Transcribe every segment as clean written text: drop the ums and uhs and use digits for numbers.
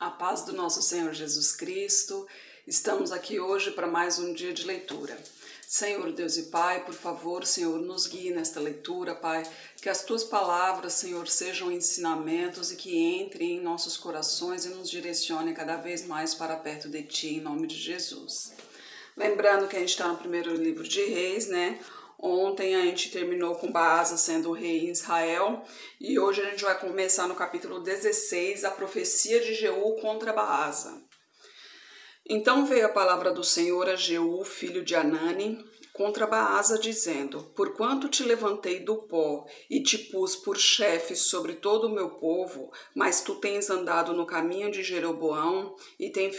A paz do nosso Senhor Jesus Cristo. Estamos aqui hoje para mais um dia de leitura. Senhor Deus e Pai, por favor, Senhor, nos guie nesta leitura, Pai, que as Tuas palavras, Senhor, sejam ensinamentos e que entrem em nossos corações e nos direcionem cada vez mais para perto de Ti, em nome de Jesus. Lembrando que a gente está no primeiro livro de Reis, né? Ontem a gente terminou com Baasa sendo rei em Israel e hoje a gente vai começar no capítulo 16, a profecia de Jeú contra Baasa. Então veio a palavra do Senhor a Jeú, filho de Anani, contra Baasa, dizendo: Porquanto te levantei do pó e te pus por chefe sobre todo o meu povo, mas tu tens andado no caminho de Jeroboão e tens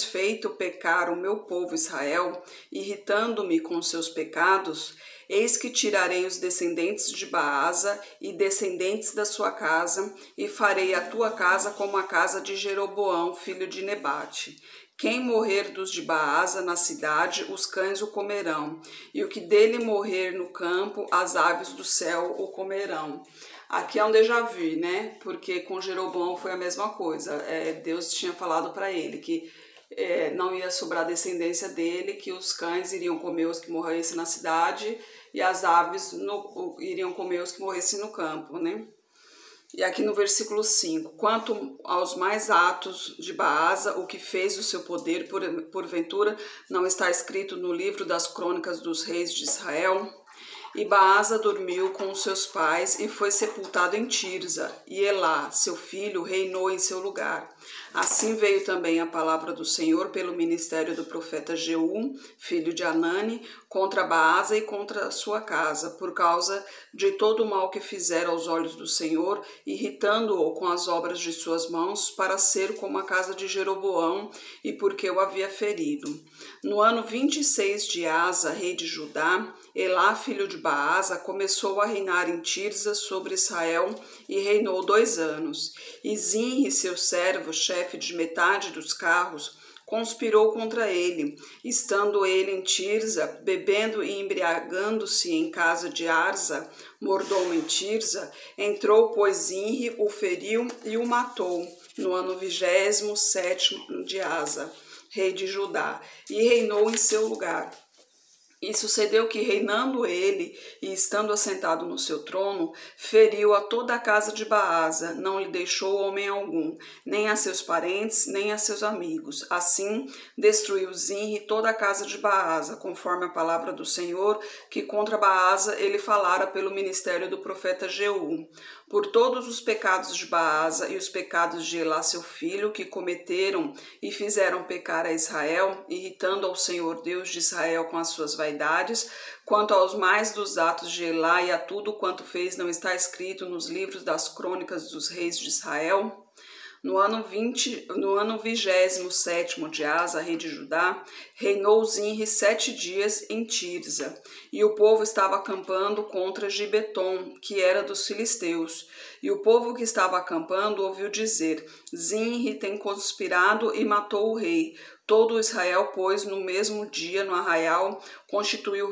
feito pecar o meu povo Israel, irritando-me com seus pecados, eis que tirarei os descendentes de Baasa e descendentes da sua casa, e farei a tua casa como a casa de Jeroboão, filho de Nebate. Quem morrer dos de Baasa na cidade, os cães o comerão, e o que dele morrer no campo, as aves do céu o comerão. Aqui é um déjà vu, né? Porque com Jeroboão foi a mesma coisa. Deus tinha falado para ele que não ia sobrar descendência dele, que os cães iriam comer os que morressem na cidade e as aves iriam comer os que morressem no campo, né? E aqui no versículo 5, quanto aos mais atos de Baasa, o que fez o seu poder, porventura, não está escrito no livro das crônicas dos reis de Israel? E Baasa dormiu com os seus pais e foi sepultado em Tirza, e Elá, seu filho, reinou em seu lugar. Assim veio também a palavra do Senhor pelo ministério do profeta Jeú, filho de Anani, contra Baasa e contra a sua casa, por causa de todo o mal que fizera aos olhos do Senhor, irritando-o com as obras de suas mãos, para ser como a casa de Jeroboão, e porque o havia ferido. No ano 26 de Asa, rei de Judá, Elá, filho de Baasa, começou a reinar em Tirza sobre Israel e reinou 2 anos. E Zinri, seu servo, chefe de metade dos carros, conspirou contra ele, estando ele em Tirza, bebendo e embriagando-se em casa de Arza, mordomo em Tirza, entrou, pois, Zinri, o feriu e o matou, no ano 27º de Asa, rei de Judá, e reinou em seu lugar. E sucedeu que, reinando ele e estando assentado no seu trono, feriu a toda a casa de Baasa, não lhe deixou homem algum, nem a seus parentes, nem a seus amigos. Assim, destruiu Zinri toda a casa de Baasa, conforme a palavra do Senhor, que contra Baasa ele falara pelo ministério do profeta Jeú. Por todos os pecados de Baasa e os pecados de Elá, seu filho, que cometeram e fizeram pecar a Israel, irritando ao Senhor Deus de Israel com as suas vaidades, quanto aos mais dos atos de Elá e a tudo quanto fez não está escrito nos livros das crônicas dos reis de Israel? No ano 27º de Asa, rei de Judá, reinou Zinri 7 dias em Tirza, e o povo estava acampando contra Gibeton, que era dos filisteus. E o povo que estava acampando ouviu dizer: Zinri tem conspirado e matou o rei. Todo Israel, pois, no mesmo dia, no arraial, constituiu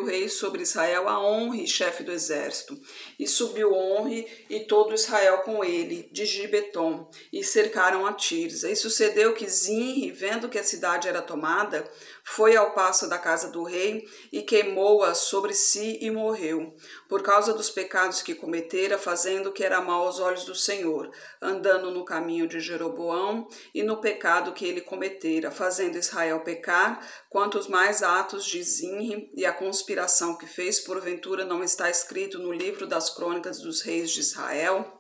rei sobre Israel a Onri, chefe do exército. E subiu Onri e todo Israel com ele, de Gibeton, e cercaram a Tirza. E sucedeu que Zinri, vendo que a cidade era tomada, foi ao paço da casa do rei e queimou-a sobre si e morreu, por causa dos pecados que cometera, fazendo o que era mal aos olhos do Senhor, andando no caminho de Jeroboão e no pecado que ele cometera, fazendo Israel pecar, quanto os mais atos de Zinri e a conspiração que fez, porventura não está escrito no livro das crônicas dos reis de Israel?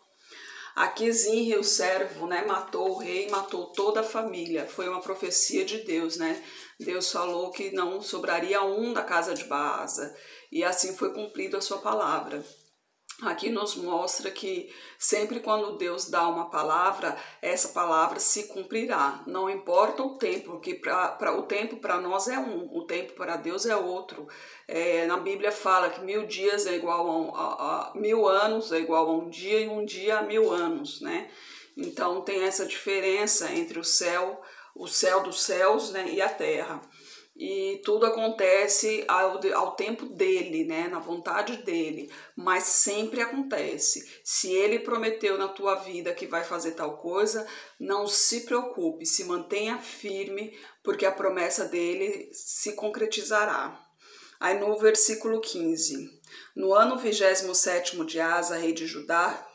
Aqui Zinri, o servo, né, matou o rei, matou toda a família. Foi uma profecia de Deus, né? Deus falou que não sobraria um da casa de Baasa, e assim foi cumprida a sua palavra. Aqui nos mostra que sempre quando Deus dá uma palavra, essa palavra se cumprirá. Não importa o tempo, porque o tempo para nós é um, o tempo para Deus é outro. Na Bíblia fala que 1000 dias é igual a 1000 anos, é igual a um dia, e um dia a 1000 anos, né? Então tem essa diferença entre o céu dos céus, né, e a terra. e tudo acontece ao tempo dele, né? Na vontade dele, mas sempre acontece. Se ele prometeu na tua vida que vai fazer tal coisa, não se preocupe, se mantenha firme, porque a promessa dele se concretizará. Aí no versículo 15, no ano 27º de Asa, rei de Judá,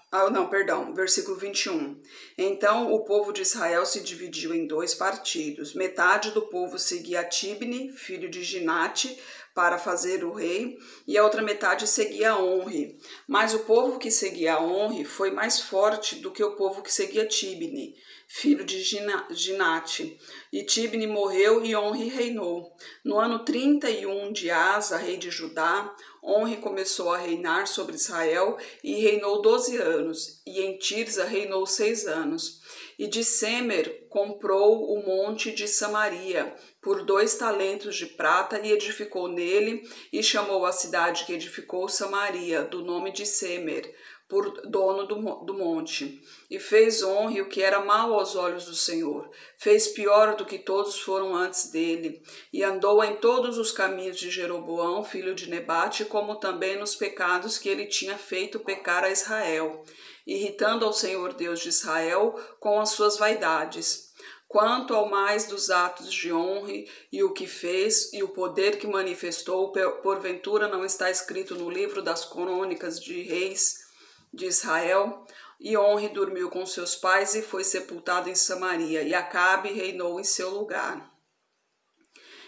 versículo 21. Então o povo de Israel se dividiu em 2 partidos. Metade do povo seguia Tibni, filho de Ginate, para fazer o rei, e a outra metade seguia Onri. Mas o povo que seguia Onri foi mais forte do que o povo que seguia Tibni, filho de Ginate. E Tibni morreu e Onri reinou. No ano 31 de Asa, rei de Judá, Onri começou a reinar sobre Israel e reinou 12 anos, e em Tirza reinou 6 anos. E de Semer comprou o monte de Samaria por 2 talentos de prata e edificou nele, e chamou a cidade que edificou Samaria, do nome de Semer, por dono do monte. E fez Onri o que era mal aos olhos do Senhor. Fez pior do que todos foram antes dele. E andou em todos os caminhos de Jeroboão, filho de Nebate, como também nos pecados que ele tinha feito pecar a Israel, irritando ao Senhor Deus de Israel com as suas vaidades. Quanto ao mais dos atos de Onri e o que fez e o poder que manifestou, porventura não está escrito no livro das crônicas de reis de Israel? E Onri dormiu com seus pais e foi sepultado em Samaria, e Acabe reinou em seu lugar.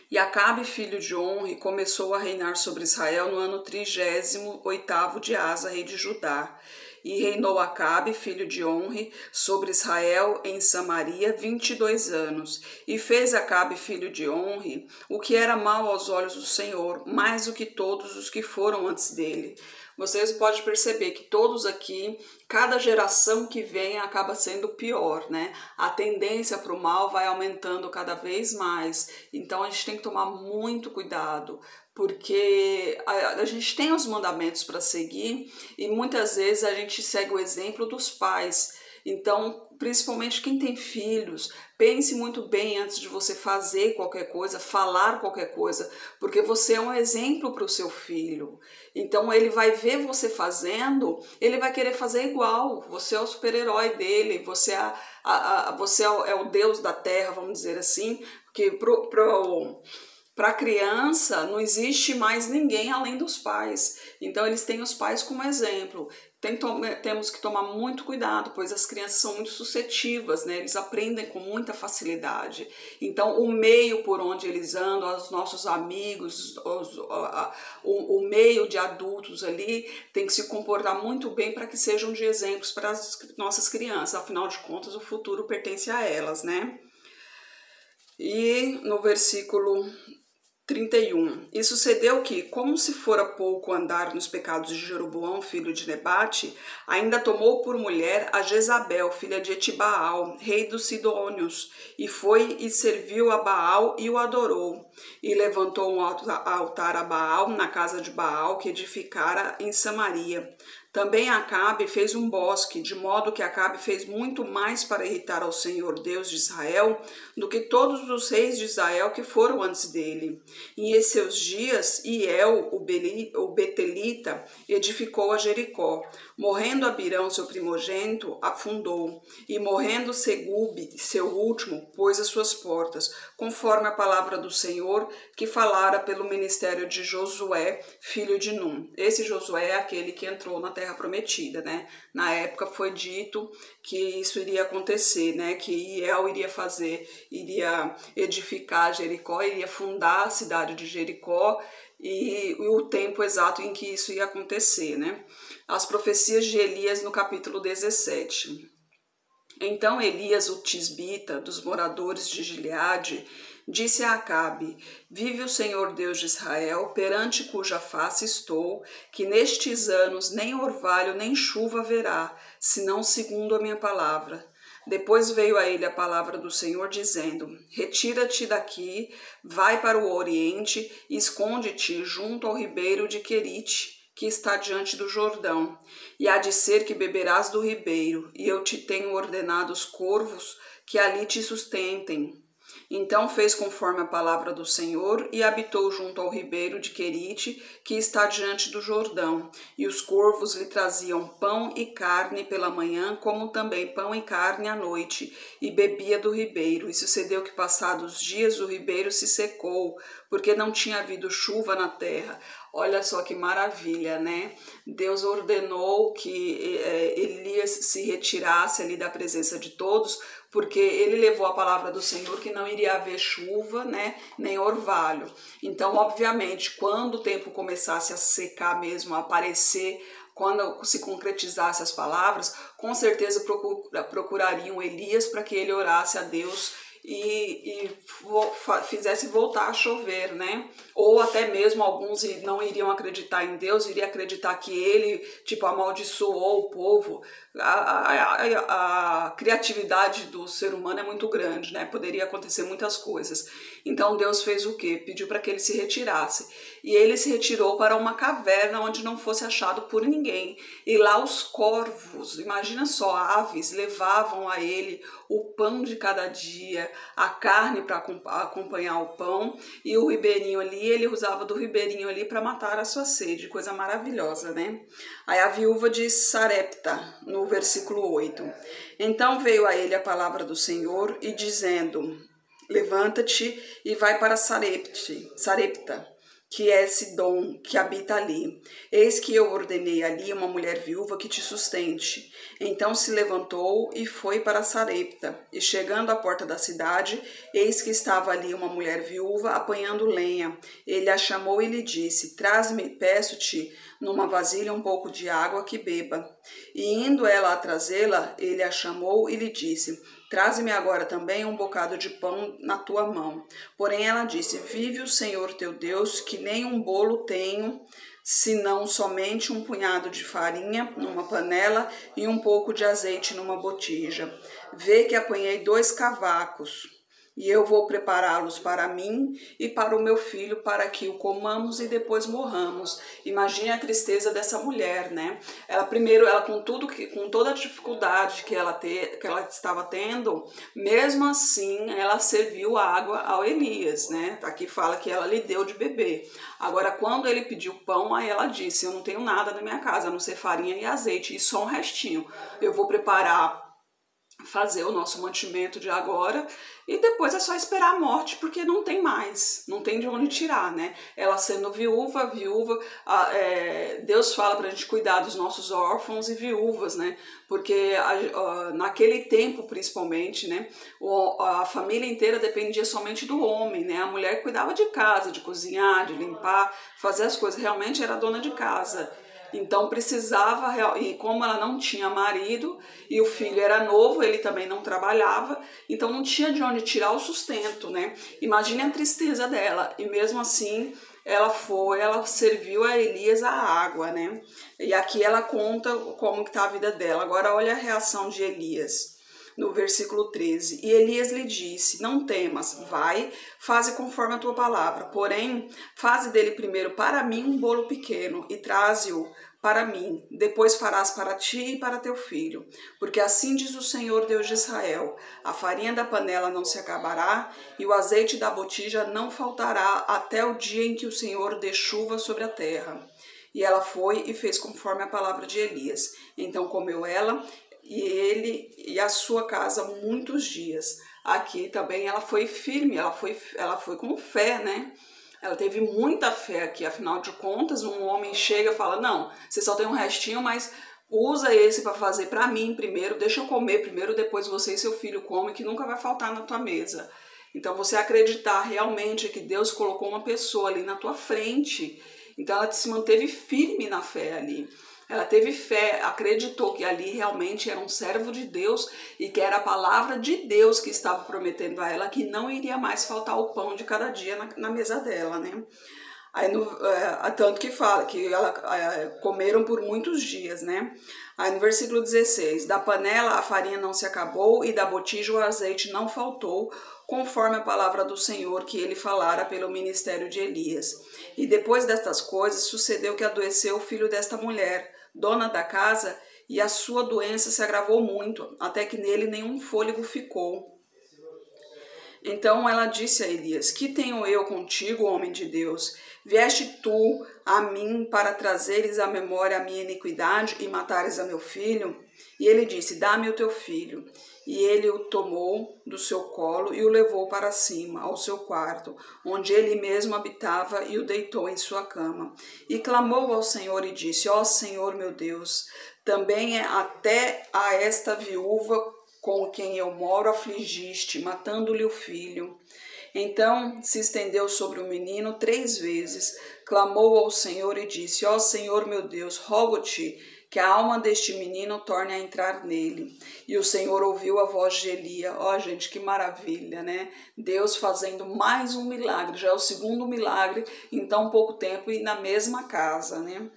E Acabe, filho de Onri, começou a reinar sobre Israel no ano 38º de Asa, rei de Judá. E reinou Acabe, filho de Onri, sobre Israel em Samaria 22 anos. E fez Acabe, filho de Onri, o que era mal aos olhos do Senhor, mais do que todos os que foram antes dele. Vocês podem perceber que todos aqui, cada geração que vem acaba sendo pior, né? A tendência para o mal vai aumentando cada vez mais. Então a gente tem que tomar muito cuidado, porque a gente tem os mandamentos para seguir e muitas vezes a gente segue o exemplo dos pais. Então, principalmente quem tem filhos, pense muito bem antes de você fazer qualquer coisa, falar qualquer coisa, porque você é um exemplo para o seu filho. Então ele vai ver você fazendo, ele vai querer fazer igual. Você é o super-herói dele, você é o Deus da terra, vamos dizer assim, porque para a criança não existe mais ninguém além dos pais. Então eles têm os pais como exemplo. Temos que tomar muito cuidado, pois as crianças são muito suscetíveis, né? Eles aprendem com muita facilidade. Então o meio por onde eles andam, os nossos amigos, o meio de adultos ali, tem que se comportar muito bem para que sejam de exemplos para as nossas crianças. Afinal de contas, o futuro pertence a elas, né? E no versículo 31. E sucedeu que, como se fora pouco andar nos pecados de Jeroboão, filho de Nebate, ainda tomou por mulher a Jezabel, filha de Etibaal, rei dos Sidônios, e foi e serviu a Baal e o adorou. E levantou um altar a Baal na casa de Baal, que edificara em Samaria. Também Acabe fez um bosque, de modo que Acabe fez muito mais para irritar ao Senhor Deus de Israel do que todos os reis de Israel que foram antes dele. E em seus dias, Iel, o Betelita, edificou a Jericó. Morrendo Abirão, seu primogênito, afundou. E morrendo Segube, seu último, pôs as suas portas, conforme a palavra do Senhor, que falara pelo ministério de Josué, filho de Num. Esse Josué é aquele que entrou na Terra Prometida, né? Na época foi dito que isso iria acontecer, né? Que Iel iria edificar Jericó, iria fundar a cidade de Jericó, e o tempo exato em que isso ia acontecer, né? As profecias de Elias no capítulo 17. Então Elias, o tisbita, dos moradores de Gileade, disse a Acabe: vive o Senhor Deus de Israel, perante cuja face estou, que nestes anos nem orvalho nem chuva haverá, senão segundo a minha palavra. Depois veio a ele a palavra do Senhor, dizendo: retira-te daqui, vai para o oriente e esconde-te junto ao ribeiro de Querite, que está diante do Jordão. E há de ser que beberás do ribeiro, e eu te tenho ordenado os corvos que ali te sustentem. Então fez conforme a palavra do Senhor e habitou junto ao ribeiro de Querite, que está diante do Jordão. E os corvos lhe traziam pão e carne pela manhã, como também pão e carne à noite, e bebia do ribeiro. E sucedeu que, passados dias, o ribeiro se secou, porque não tinha havido chuva na terra. Olha só que maravilha, né? Deus ordenou que Elias se retirasse ali da presença de todos, porque ele levou a palavra do Senhor que não iria haver chuva, né, nem orvalho. Então, obviamente, quando o tempo começasse a secar mesmo, a aparecer, quando se concretizasse as palavras, com certeza procurariam Elias para que ele orasse a Deus e fizesse voltar a chover, né? Ou até mesmo alguns não iriam acreditar em Deus, iriam acreditar que ele, tipo, amaldiçoou o povo. A criatividade do ser humano é muito grande, né? Poderia acontecer muitas coisas. Então Deus fez o quê? Pediu para que ele se retirasse. E ele se retirou para uma caverna onde não fosse achado por ninguém. E lá os corvos, imagina só, aves, levavam a ele o pão de cada dia, a carne para acompanhar o pão, e o ribeirinho ali, ele usava do ribeirinho ali para matar a sua sede, coisa maravilhosa, né? Aí a viúva de Sarepta, no versículo 8. Então veio a ele a palavra do Senhor e dizendo: levanta-te e vai para Sarepta, que é Sidom, que habita ali. Eis que eu ordenei ali uma mulher viúva que te sustente. Então se levantou e foi para Sarepta. E chegando à porta da cidade, eis que estava ali uma mulher viúva apanhando lenha. Ele a chamou e lhe disse: traze-me, peço-te, numa vasilha um pouco de água que beba. E indo ela a trazê-la, ele a chamou e lhe disse: traze-me agora também um bocado de pão na tua mão. Porém ela disse: vive o Senhor teu Deus, que nem um bolo tenho, senão somente um punhado de farinha numa panela e um pouco de azeite numa botija. Vê que apanhei 2 cavacos, e eu vou prepará-los para mim e para o meu filho, para que o comamos e depois morramos. Imagine a tristeza dessa mulher, né? Ela primeiro, com toda a dificuldade que ela estava tendo, mesmo assim, ela serviu a água ao Elias, né? Aqui fala que ela lhe deu de beber. Agora, quando ele pediu pão, aí ela disse: eu não tenho nada na minha casa, a não ser farinha e azeite, e só um restinho. Eu vou fazer o nosso mantimento de agora e depois é só esperar a morte, porque não tem mais, não tem de onde tirar, né? Ela sendo viúva, Deus fala pra gente cuidar dos nossos órfãos e viúvas, né? Porque naquele tempo, principalmente, né, a família inteira dependia somente do homem, né? A mulher cuidava de casa, de cozinhar, de limpar, fazer as coisas, realmente era dona de casa. Então precisava, e como ela não tinha marido e o filho era novo, ele também não trabalhava, então não tinha de onde tirar o sustento, né? Imagine a tristeza dela. E mesmo assim ela serviu a Elias a água, né? E aqui ela conta como que tá a vida dela. Agora olha a reação de Elias. No versículo 13, e Elias lhe disse: não temas, vai, faze conforme a tua palavra, porém, faze dele primeiro para mim um bolo pequeno, e traze-o para mim, depois farás para ti e para teu filho, porque assim diz o Senhor Deus de Israel: a farinha da panela não se acabará, e o azeite da botija não faltará, até o dia em que o Senhor dê chuva sobre a terra. E ela foi e fez conforme a palavra de Elias. Então comeu ela e ele e a sua casa muitos dias. Aqui também ela foi firme, ela foi com fé, né? Ela teve muita fé aqui, afinal de contas, um homem chega e fala: não, você só tem um restinho, mas usa esse para fazer para mim primeiro, deixa eu comer primeiro, depois você e seu filho comem, que nunca vai faltar na tua mesa. Então você acreditar realmente que Deus colocou uma pessoa ali na tua frente, então ela se manteve firme na fé ali. Ela teve fé, acreditou que ali realmente era um servo de Deus e que era a palavra de Deus que estava prometendo a ela que não iria mais faltar o pão de cada dia na mesa dela, né? Aí tanto que fala que comeram por muitos dias, né? Aí no versículo 16, da panela a farinha não se acabou e da botija o azeite não faltou, conforme a palavra do Senhor que ele falara pelo ministério de Elias. E depois destas coisas sucedeu que adoeceu o filho desta mulher, dona da casa, e a sua doença se agravou muito, até que nele nenhum fôlego ficou. Então ela disse a Elias: Que tenho eu contigo, homem de Deus? Vieste tu a mim para trazeres à memória a minha iniquidade e matares a meu filho? E ele disse: Dá-me o teu filho. E ele o tomou do seu colo e o levou para cima, ao seu quarto, onde ele mesmo habitava, e o deitou em sua cama. E clamou ao Senhor e disse: Ó Senhor meu Deus, também até a esta viúva com quem eu moro afligiste, matando-lhe o filho. Então se estendeu sobre o menino 3 vezes, clamou ao Senhor e disse: Ó Senhor meu Deus, rogo-te que a alma deste menino torne a entrar nele. E o Senhor ouviu a voz de Elias. Ó, gente, que maravilha, né? Deus fazendo mais um milagre, já é o segundo milagre em tão pouco tempo e na mesma casa, né?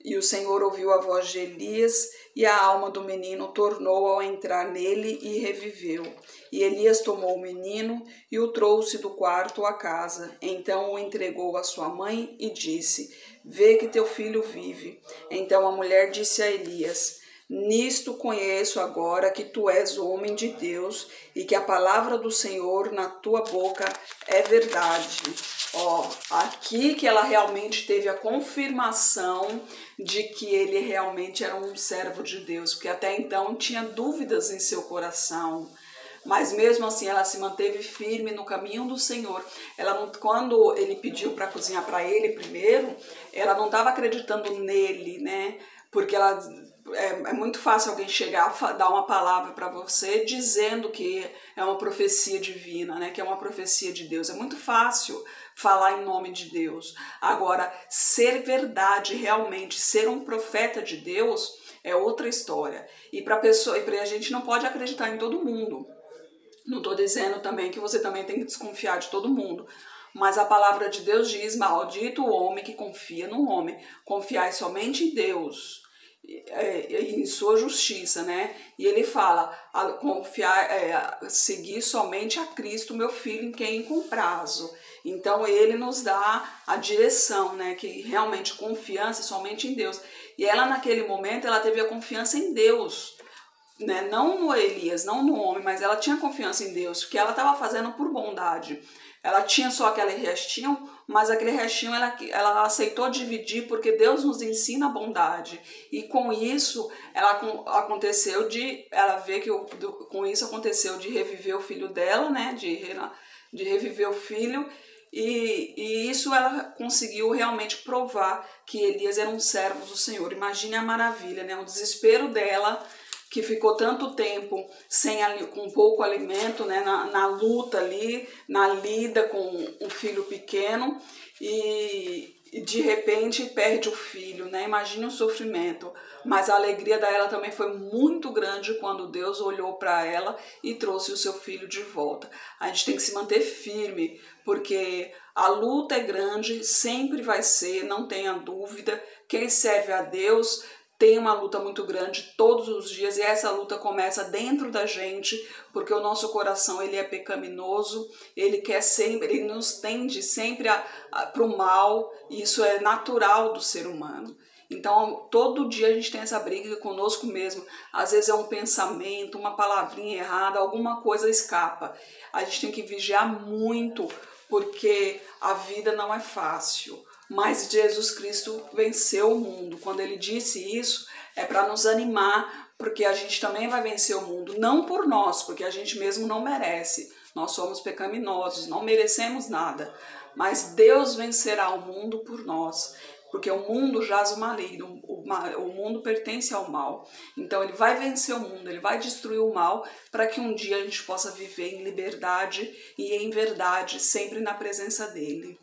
E o Senhor ouviu a voz de Elias, e a alma do menino tornou a entrar nele e reviveu. E Elias tomou o menino e o trouxe do quarto à casa. Então o entregou à sua mãe e disse: Vê que teu filho vive. Então a mulher disse a Elias: Nisto conheço agora que tu és homem de Deus e que a palavra do Senhor na tua boca é verdade. Ó, aqui que ela realmente teve a confirmação de que ele realmente era um servo de Deus, porque até então tinha dúvidas em seu coração. Mas mesmo assim ela se manteve firme no caminho do Senhor. Ela não, quando ele pediu para cozinhar para ele primeiro, ela não estava acreditando nele, né? Porque é muito fácil alguém chegar a dar uma palavra para você dizendo que é uma profecia divina, né? Que é uma profecia de Deus. É muito fácil falar em nome de Deus. Agora, ser verdade realmente, ser um profeta de Deus é outra história. E para a gente não pode acreditar em todo mundo. Não estou dizendo também que você também tem que desconfiar de todo mundo. Mas a palavra de Deus diz: maldito o homem que confia no homem. Confiai somente em Deus, em sua justiça, né? E ele fala: seguir somente a Cristo, meu filho, em quem com prazo. Então ele nos dá a direção, né? Que realmente confiança somente em Deus. E ela naquele momento ela teve a confiança em Deus, né? Não no Elias, não no homem, mas ela tinha confiança em Deus, que ela estava fazendo por bondade. Ela tinha só aquele restinho, mas aquele restinho ela aceitou dividir, porque Deus nos ensina a bondade. E com isso, ela vê que com isso aconteceu de reviver o filho dela, né? De reviver o filho. E isso ela conseguiu realmente provar que Elias era um servo do Senhor. Imagine a maravilha, né? O desespero dela, que ficou tanto tempo com pouco alimento, né, na luta ali, na lida com um filho pequeno, e de repente perde o filho, né? Imagine o sofrimento. Mas a alegria dela também foi muito grande quando Deus olhou para ela e trouxe o seu filho de volta. A gente tem que se manter firme, porque a luta é grande, sempre vai ser, não tenha dúvida. Quem serve a Deus tem uma luta muito grande todos os dias, e essa luta começa dentro da gente, porque o nosso coração ele é pecaminoso, ele nos tende sempre para o mal, e isso é natural do ser humano. Então todo dia a gente tem essa briga conosco mesmo. Às vezes é um pensamento, uma palavrinha errada, alguma coisa escapa. A gente tem que vigiar muito, porque a vida não é fácil. Mas Jesus Cristo venceu o mundo. Quando ele disse isso, é para nos animar, porque a gente também vai vencer o mundo. Não por nós, porque a gente mesmo não merece. Nós somos pecaminosos, não merecemos nada. Mas Deus vencerá o mundo por nós, porque o mundo jaz o maligno, o mundo pertence ao mal. Então ele vai vencer o mundo, ele vai destruir o mal, para que um dia a gente possa viver em liberdade e em verdade, sempre na presença dele.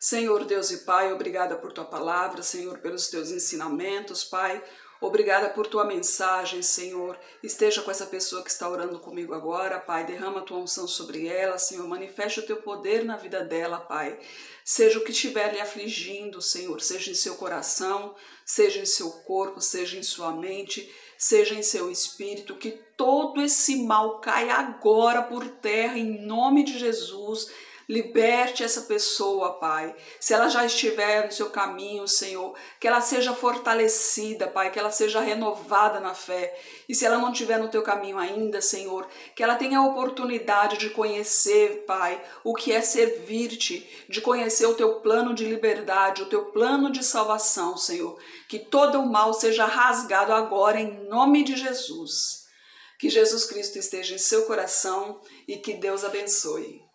Senhor Deus e Pai, obrigada por tua palavra, Senhor, pelos teus ensinamentos, Pai. Obrigada por tua mensagem, Senhor. Esteja com essa pessoa que está orando comigo agora, Pai. Derrama a tua unção sobre ela, Senhor. Manifeste o teu poder na vida dela, Pai. Seja o que estiver lhe afligindo, Senhor, seja em seu coração, seja em seu corpo, seja em sua mente, seja em seu espírito, que todo esse mal caia agora por terra, em nome de Jesus. liberte essa pessoa, Pai. Se ela já estiver no seu caminho, Senhor, que ela seja fortalecida, Pai, que ela seja renovada na fé. E se ela não estiver no teu caminho ainda, Senhor, que ela tenha a oportunidade de conhecer, Pai, o que é servir-te, de conhecer o teu plano de liberdade, o teu plano de salvação, Senhor. Que todo o mal seja rasgado agora em nome de Jesus. Que Jesus Cristo esteja em seu coração e que Deus abençoe.